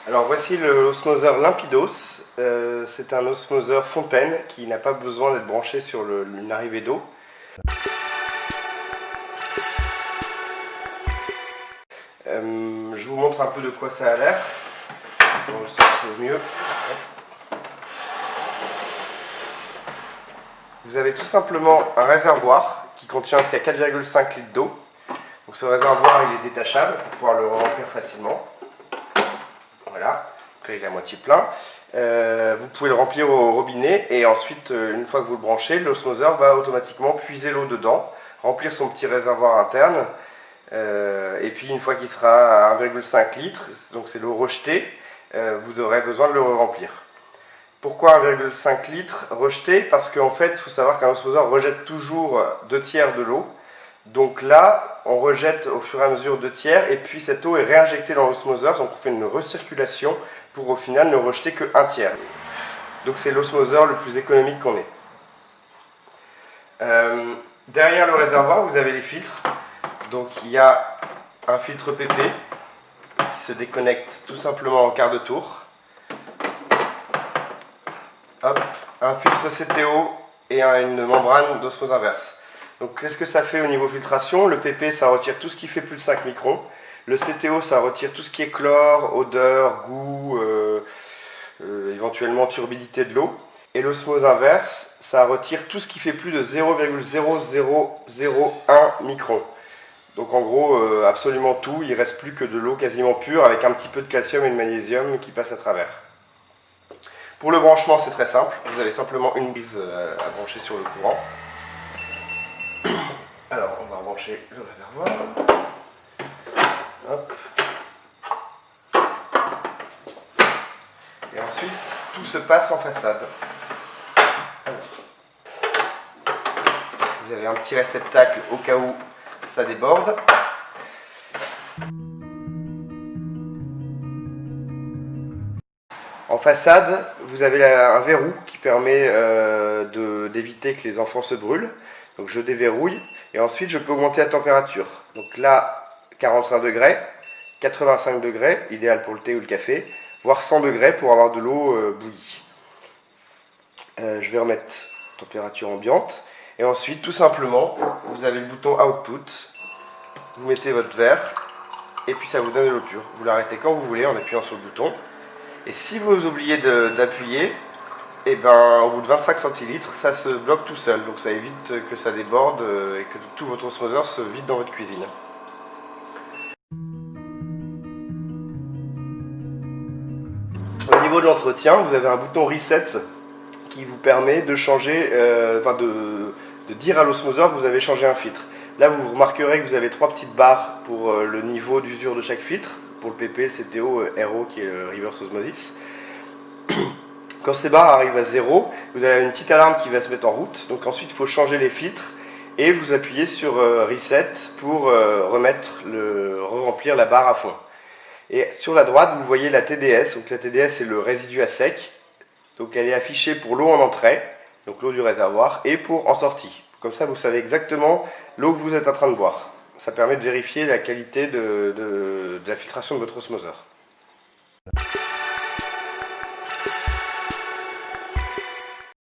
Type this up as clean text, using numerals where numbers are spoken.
Alors voici l'osmoseur Limpidos. C'est un osmoseur fontaine qui n'a pas besoin d'être branché sur une arrivée d'eau. Je vous montre un peu de quoi ça a l'air. Bon, je sais que c'est mieux. Vous avez tout simplement un réservoir qui contient jusqu'à 4,5 litres d'eau. Donc ce réservoir il est détachable pour pouvoir le remplir facilement. Voilà, donc là il est à moitié plein. Vous pouvez le remplir au robinet et ensuite, une fois que vous le branchez, l'osmoseur va automatiquement puiser l'eau dedans, remplir son petit réservoir interne. Et puis une fois qu'il sera à 1,5 litre, donc c'est l'eau rejetée, vous aurez besoin de le remplir. Pourquoi 1,5 litre rejeté? Parce qu'en fait, il faut savoir qu'un osmoseur rejette toujours 2/3 de l'eau. Donc là, on rejette au fur et à mesure 2/3 et puis cette eau est réinjectée dans l'osmoseur, donc on fait une recirculation pour au final ne rejeter que 1/3. Donc c'est l'osmoseur le plus économique qu'on ait. Derrière le réservoir, vous avez les filtres. Donc il y a un filtre PP qui se déconnecte tout simplement en quart de tour. Hop, un filtre CTO et une membrane d'osmose inverse. Donc qu'est-ce que ça fait au niveau filtration? Le PP ça retire tout ce qui fait plus de 5 microns. Le CTO ça retire tout ce qui est chlore, odeur, goût, éventuellement turbidité de l'eau. Et l'osmose inverse ça retire tout ce qui fait plus de 0,0001 microns. Donc en gros absolument tout, il ne reste plus que de l'eau quasiment pure avec un petit peu de calcium et de magnésium qui passe à travers. Pour le branchement c'est très simple, vous avez simplement une prise à brancher sur le courant. Alors on va brancher le réservoir. Hop. Et ensuite tout se passe en façade. Vous avez un petit réceptacle au cas où ça déborde. En façade, vous avez un verrou qui permet d'éviter que les enfants se brûlent. Donc je déverrouille et ensuite je peux augmenter la température. Donc là, 45 degrés, 85 degrés, idéal pour le thé ou le café, voire 100 degrés pour avoir de l'eau bouillie. Je vais remettre température ambiante. Et ensuite, tout simplement, vous avez le bouton Output. Vous mettez votre verre et puis ça vous donne de l'eau pure. Vous l'arrêtez quand vous voulez en appuyant sur le bouton. Et si vous oubliez d'appuyer, et ben, au bout de 25 centilitres, ça se bloque tout seul. Donc ça évite que ça déborde et que tout votre osmoseur se vide dans votre cuisine. Au niveau de l'entretien, vous avez un bouton Reset qui vous permet de changer, de dire à l'osmoseur que vous avez changé un filtre. Là, vous remarquerez que vous avez 3 petites barres pour le niveau d'usure de chaque filtre, pour le PP, le CTO, RO qui est le Reverse Osmosis. Quand ces barres arrivent à 0, vous avez une petite alarme qui va se mettre en route. Donc ensuite, il faut changer les filtres et vous appuyez sur Reset pour re-remplir la barre à fond. Et sur la droite, vous voyez la TDS. Donc la TDS, c'est le résidu à sec. Donc elle est affichée pour l'eau en entrée, donc l'eau du réservoir, et pour en sortie. Comme ça, vous savez exactement l'eau que vous êtes en train de boire. Ça permet de vérifier la qualité de la filtration de votre osmoseur.